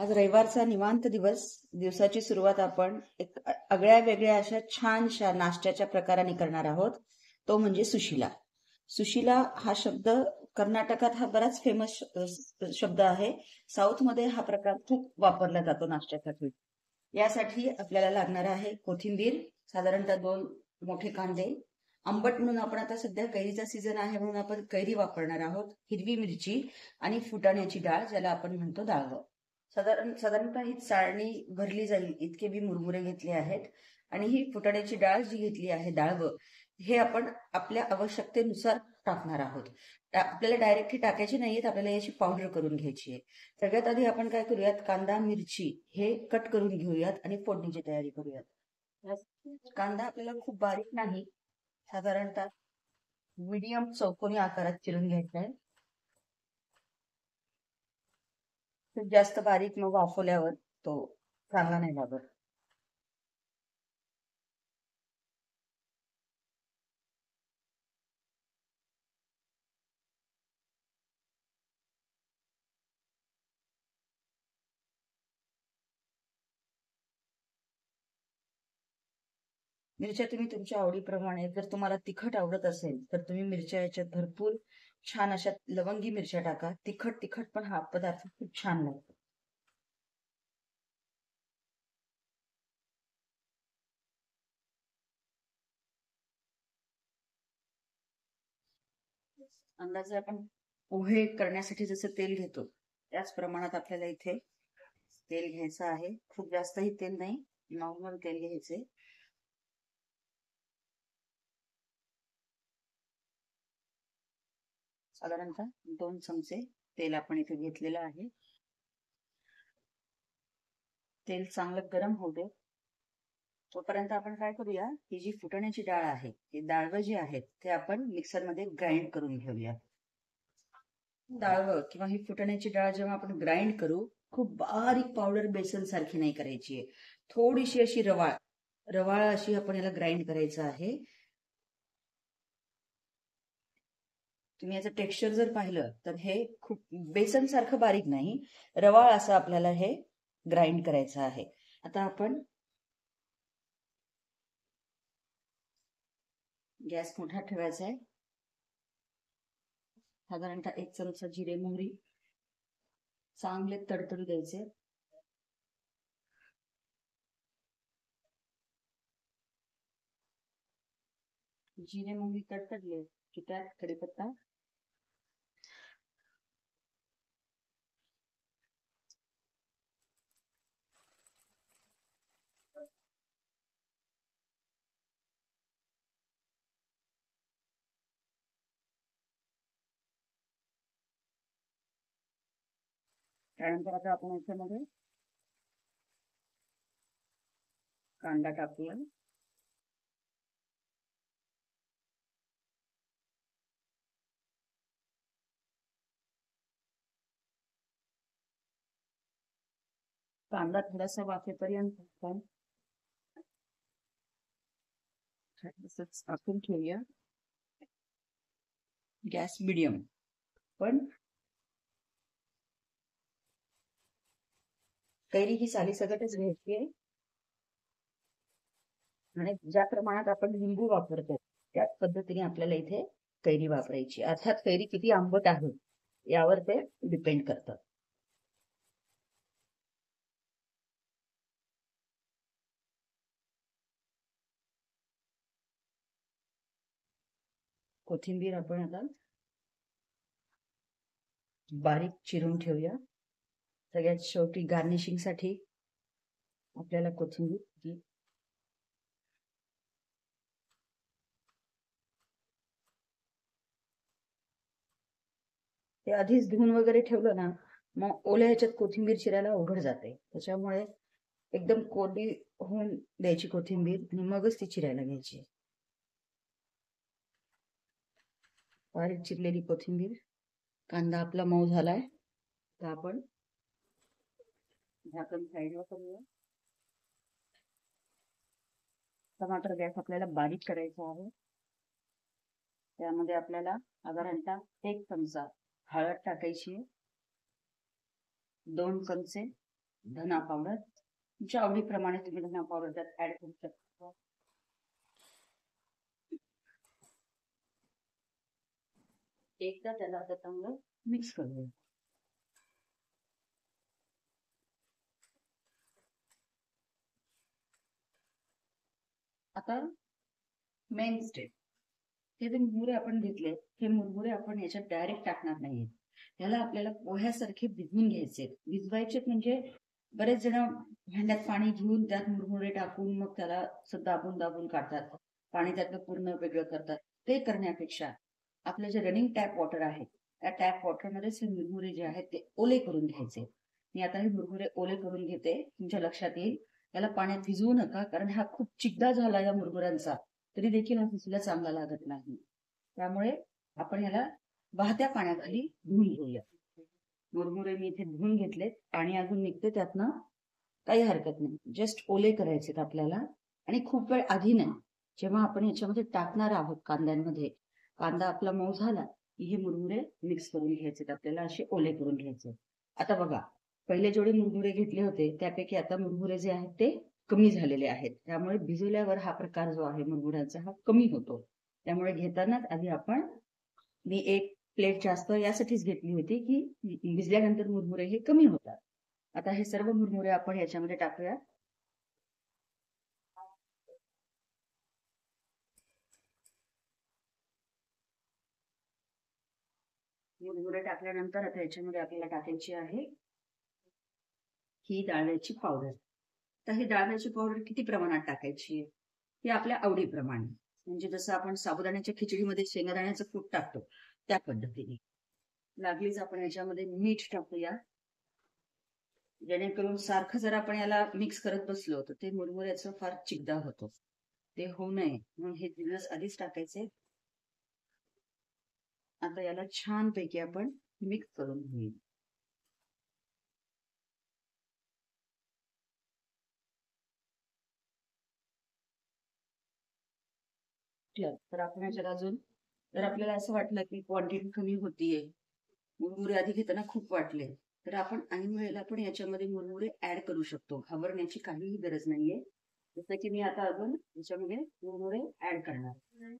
आज रविवारचा निवांत दिवस. दिवसाची सुरुवात आपण एक आगळ्या वेगळ्या अशा छानशा नाश्त्याच्या प्रकाराने करणार आहोत. तो म्हणजे सुशिला. सुशिला हा शब्द कर्नाटकात हा बराच फेमस शब्द आहे. साऊथ मध्ये हा प्रकार खूप वापरला जातो नाश्त्यासाठी. यासाठी आपल्याला लागणार आहे कोथिंबीर, साधारणतः 2 मोठे कांदे, आंबट म्हणून आपण आता सध्या कैरीचा सीझन आहे म्हणून आपण कैरी वापरणार आहोत, हिरवी मिरची आणि फुटाण्याची डाळ, ज्याला आपण म्हणतो डाळवं. साधारणतः ही चाळणी भरली जाईल इतके मी मुरमुरे घेतले आहेत. आणि ही फुटाण्याची डाळ जी घेतली आहे, डाळवं, हे आपण आपल्या आवश्यकतेनुसार टाकणार आहोत. आपल्याला डायरेक्टली टाकायची नाहीयेत, आपल्याला याची पावडर करून घ्यायची आहे. सगळ्यात आधी आपण काय करूयात, कांदा मिरची हे कट करून घेऊयात आणि फोडणीची तयारी करूयात. कांदा आपल्याला खूप बारीक नाही, साधारणतः मीडियम चौकोनी आकारात चिरून घ्यायचा आहे. खूप जास्त बारीक मग वाफवल्यावर तो चांगला नाही लागत. मिरच्या तुम्ही तुमच्या आवडीप्रमाणे, जर तुम्हाला तिखट आवडत असेल तर तुम्ही मिरच्या याच्यात भरपूर छान अशा लवंगी मिरच्या टाका. तिखट तिखट पण हा पदार्थ खूप छान लागतो. अंदाजे आपण पोहे करण्यासाठी जसं तेल घेतो त्याच प्रमाणात आपल्याला इथे तेल घ्यायचं आहे. खूप जास्तही तेल नाही, नॉर्मल तेल घ्यायचे. साधारणतः 2 चमचे तेल आपण इथे घेतलेलं आहे. तेल चांगलं गरम होऊ दे, तोपर्यंत आपण काय करूया, ही जी फुटण्याची डाळ आहे, ही डाळवं जी आहेत ते आपण मिक्सरमध्ये ग्राइंड करून घेऊया. डाळवं किंवा ही फुटण्याची डाळ जेव्हा आपण ग्राइंड करू, खूप बारीक पावडर बेसन सारखी नाही करायची आहे. थोडीशी अशी रवाळ रवाळ अशी आपण याला ग्राइंड करायचं आहे. तुम्ही याचं टेक्स्चर जर पाहिलं तर हे खूप बेसन सारखं बारीक नाही, रवाळ असं आपल्याला हे ग्राइंड करायचं आहे. आता आपण गॅस मोठा ठेवायचा आहे. साधारणतः 1 चमचा जिरे मोहरी चांगले तडतडू द्यायचे. जिरे मोहरी तडतडले की त्यात कढीपत्ता, त्यानंतर आता आपण याच्यामध्ये कांदा टाकूया. कांदा थोडासा वाफेपर्यंत आपण तसंच टाकून ठेवूया. Gas medium. पण कैरी ही सालीसकटच घ्यायची आहे आणि ज्या प्रमाणात आपण लिंबू वापरतो त्याच पद्धतीने आपल्याला इथे कैरी वापरायची. अर्थात कैरी किती आंबट आहे यावर ते डिपेंड करतं. कोथिंबीर आपण आता बारीक चिरून ठेवूया. सगळ्यात शेवटी गार्निशिंग साठी आपल्याला कोथिंबीर ते आधीच धुवून वगैरे ठेवलं ना, मग ओल्या ह्याच्यात कोथिंबीर चिरायला अवघड जाते. त्याच्यामुळे एकदम कोरडी होऊन द्यायची कोथिंबीर आणि मगच ती चिरायला घ्यायची. बारीक चिरलेली कोथिंबीर. कांदा आपला मऊ झालाय तर आपण झाकण साईडला करूया. टमाटर गॅस आपल्याला बारीक करायचा आहे. त्यामध्ये आपल्याला साधारणतः 1 चमचा हळद टाकायची, 2 चमचे धना पावडर, तुमच्या आवडीप्रमाणे तुम्ही धना पावडर त्यात ऍड करू शकता. एकदा त्याला आता चांगलं मिक्स करूया. आता मेन स्टेप, हे जे मुरमुरे आपण घेतले, हे मुरमुरे आपण याच्यात डायरेक्ट टाकणार नाहीये. याला आपल्याला पोह्यासारखे भिजवून घ्यायचे. भिजवायचे म्हणजे बरेच जण भांड्यात पाणी घेऊन त्यात मुरमुरे टाकून मग त्याला दाबून दाबून काढतात, पाणी त्यातलं पूर्ण वेगळं करतात. ते करण्यापेक्षा आपलं जे रनिंग टॅप वॉटर आहे, त्या टॅप वॉटरमध्येच हे मुरमुरे जे आहेत ते ओले करून घ्यायचे. मी आता हे मुरमुरे ओले करून घेते. तुमच्या लक्षात येईल, याला पाण्यात भिजवू नका, कारण हा खूप चिकदा झाला या मुरमुऱ्यांचा, तरी देखील हा भिजला चांगला लागत नाही. त्यामुळे आपण याला वाहत्या पाण्याखाली धुवून घेऊया. मुरमुरे मी इथे धुवून घेतलेत, पाणी अजून निघते त्यातनं, काही हरकत नाही. जस्ट ओले करायचेत आपल्याला, आणि खूप वेळ आधी नाही. जेव्हा आपण याच्यामध्ये टाकणार आहोत कांद्यांमध्ये, कांदा आपला मऊ झाला की हे मुरमुरे मिक्स करून घ्यायचे, आपल्याला असे ओले करून घ्यायचे. आता बघा, पहिले जेवढे मुरमुरे घेतले होते त्यापैकी आता मुरमुरे जे आहेत ते कमी झालेले आहेत. त्यामुळे भिजवल्यावर हा प्रकार जो आहे मुरमुऱ्यांचा हा कमी होतो. त्यामुळे घेतानाच आधी मी एक प्लेट जास्त यासाठीच घेतली होती की भिजल्यानंतर मुरमुरे हे कमी होतात. आता हे सर्व मुरमुरे आपण याच्यामध्ये टाकूया. मुरमुरे टाकल्यानंतर आता याच्यामध्ये आपल्याला टाकायची आहे ही डाळव्याची पावडर. तर ही डाळव्याची पावडर किती प्रमाणात टाकायची हे आपल्या आवडीप्रमाणे, म्हणजे जसं आपण साबुदाण्याच्या खिचडीमध्ये शेंगादाण्याचं कूट टाकतो त्या पद्धतीने. लागलीच आपण याच्यामध्ये मीठ टाकूया, जेणेकरून सारखं जर आपण याला मिक्स करत बसलो तर ते मुरमुऱ्याचं फार चिकदा होतो. ते होऊ नये म्हणून हे दिवस आधीच टाकायचे. आता याला छान पैकी आपण मिक्स करून घेऊ. तर आपण याच्यात अजून, जर आपल्याला असं वाटलं की क्वांटिटी कमी होतीये, मुरमुरे आधी घेताना खूप वाटले, तर आपण ऐन वेळेला पण याच्यामध्ये मुरमुरे ऍड करू शकतो. घाबरण्याची काहीही गरज नाहीये. जसं की मी आता अजून याच्यामध्ये मुरमुरे ऍड करणार.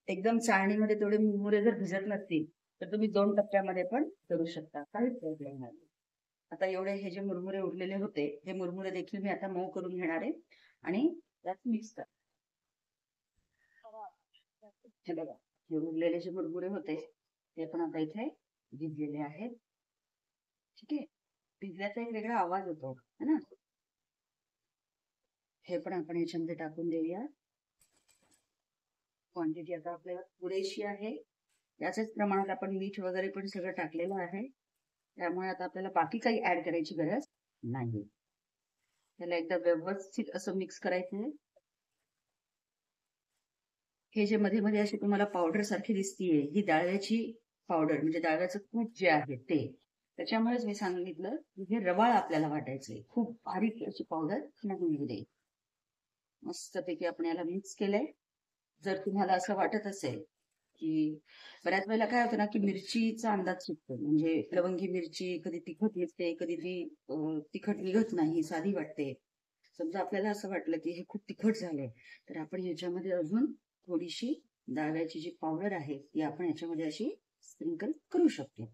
एकदम चाळणीमध्ये तेवढे मुरमुरे जर भिजत नसतील तर तुम्ही 2 टप्प्यामध्ये पण करू शकता, काहीच प्रॉब्लेम नाही. आता एवढे हे जे मुरमुरे उरलेले होते, हे मुरमुरे देखील मी आता मऊ करून घेणार आहे आणि त्यात मिक्स कर. हे बघा, हे उरलेले जे मुरमुरे होते ते पण आता इथे भिजलेले आहेत. ठीक आहे, भिजल्याचा एक वेगळा आवाज होतो है ना. हे पण आपण याच्यामध्ये टाकून देऊया. क्वांटिटी आता आपल्याला पुरेशी आहे. याच्याच प्रमाणात आपण मीठ वगैरे पण सगळं टाकलेलं आहे, त्यामुळे आता आपल्याला बाकी काही ऍड करायची गरज नाही. त्याला एकदा व्यवस्थित असं मिक्स करायचं. हे जे मध्ये मध्ये अशी तुम्हाला पावडर सारखी दिसतीये, ही डाळव्याची पावडर, म्हणजे डाळव्याचं कूट जे आहे ते. त्याच्यामुळेच मी सांगितलं की हे रवाळ आपल्याला वाटायचंय, खूप बारीक अशी पावडर नाही दे. मस्तपैकी आपण याला मिक्स केलंय. जर तुम्हाला असं वाटत असेल की बऱ्याच वेळेला काय होतं ना की मिरचीचा अंदाज चुकतो, म्हणजे लवंगी मिरची कधी तिखट निघते, कधी ती तिखट निघत नाही, साधी वाटते. समजा आपल्याला असं वाटलं की हे खूप तिखट झालंय, तर आपण याच्यामध्ये अजून थोडीशी डाळव्याची जी पावडर आहे ती आपण याच्यामध्ये अशी स्प्रिंकल करू शकतो.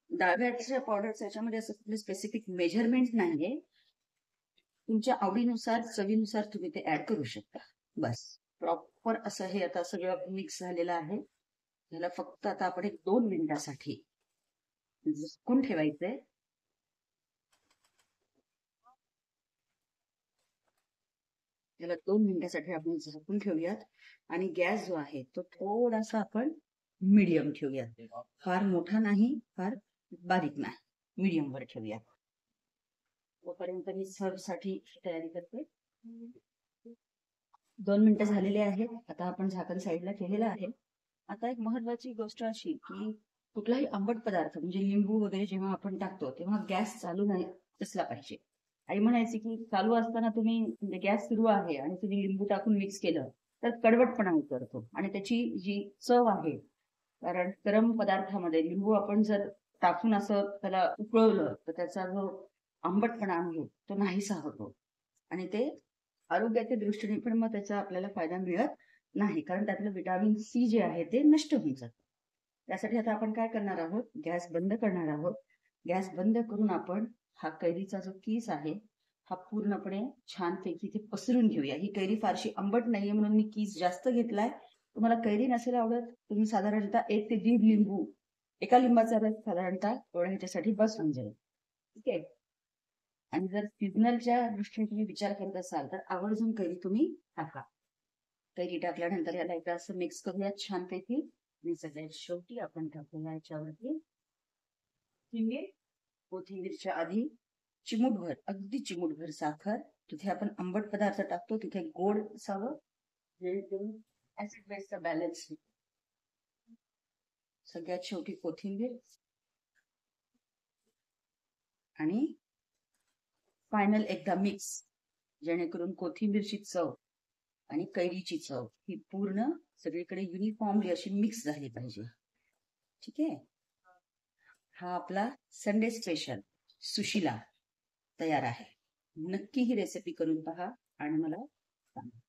डाळव्याच्या पावडरचं याच्यामध्ये असं कुठलं स्पेसिफिक मेजरमेंट नाहीये, तुमच्या आवडीनुसार चवीनुसार तुम्ही ते ऍड करू शकता. बस प्रॉपर असं हे आता सगळं मिक्स झालेलं आहे. याला फक्त आता आपण 2 मिनिटासाठी झाकून ठेवायचंय. याला 2 मिनिटासाठी आपण झाकून ठेवूयात आणि गॅस जो आहे तो थोडासा आपण मीडियम ठेवूयात. फार मोठा नाही, फार बारीक नाही, मीडियम वर ठेवूयात. तोपर्यंत मी सर्व साठी तयारी करते. 2 मिनिटं झालेले आहेत. आता आपण झाकण साईडला केलेलं आहे. आता एक महत्वाची गोष्ट अशी की कुठलाही आंबट पदार्थ म्हणजे लिंबू वगैरे जेव्हा आपण टाकतो तेव्हा गॅस चालू नाही असला पाहिजे. आई म्हणायची की चालू असताना तुम्ही, म्हणजे गॅस सुरू आहे आणि तुम्ही लिंबू टाकून मिक्स केलं तर कडवटपणा उतरतो आणि त्याची जी चव आहे, कारण गरम पदार्थामध्ये लिंबू आपण जर टाकून असं त्याला उकळवलं तर त्याचा जो आंबटपणा आहे तो नाहीसा होतो आणि ते आरोग्याच्या दृष्टीने पण मग त्याचा आपल्याला फायदा मिळत नाही, कारण त्यातलं विटामिन सी जे आहे ते नष्ट होऊन जातं. त्यासाठी आता आपण काय करणार आहोत, गॅस बंद करणार आहोत. गॅस बंद करून आपण हा कैरीचा जो किस आहे हा पूर्णपणे छानपैकी इथे पसरून घेऊया. ही कैरी फारशी आंबट नाहीये म्हणून मी किस जास्त घेतलाय. तुम्हाला कैरी नसेल आवडत, तुम्ही साधारणतः 1 ते 1.5 लिंबू, एका लिंबाचा रस साधारणतः एवढ्या ह्याच्यासाठी बस होऊन जाईल. ठीक आहे. आणि जर सीझनलच्या दृष्टीने तुम्ही विचार करत असाल तर आवर्जून कैरी तुम्ही टाका. कैरी टाकल्यानंतर याला एकदा असं मिक्स करूया छानपैकी आणि सगळ्यात शेवटी आपण टाकूया याच्यावरती कोथिंबीर. कोथिंबीरच्या आधी चिमूटभर, अगदी चिमूटभर साखर. तिथे आपण आंबट पदार्थ टाकतो तिथे गोड असावं, जेणेकरून ऍसिड बेसचा बॅलन्स. सगळ्यात शेवटी कोथिंबीर आणि फायनल एकदा मिक्स, जेणेकरून कोथिंबीरची चव आणि कैरीची चव ही पूर्ण सगळीकडे युनिफॉर्मली अशी मिक्स झाली पाहिजे. ठीक आहे. हा आपला संडे स्पेशल सुशिला तयार आहे. नक्की ही रेसिपी करून पहा आणि मला सांगा.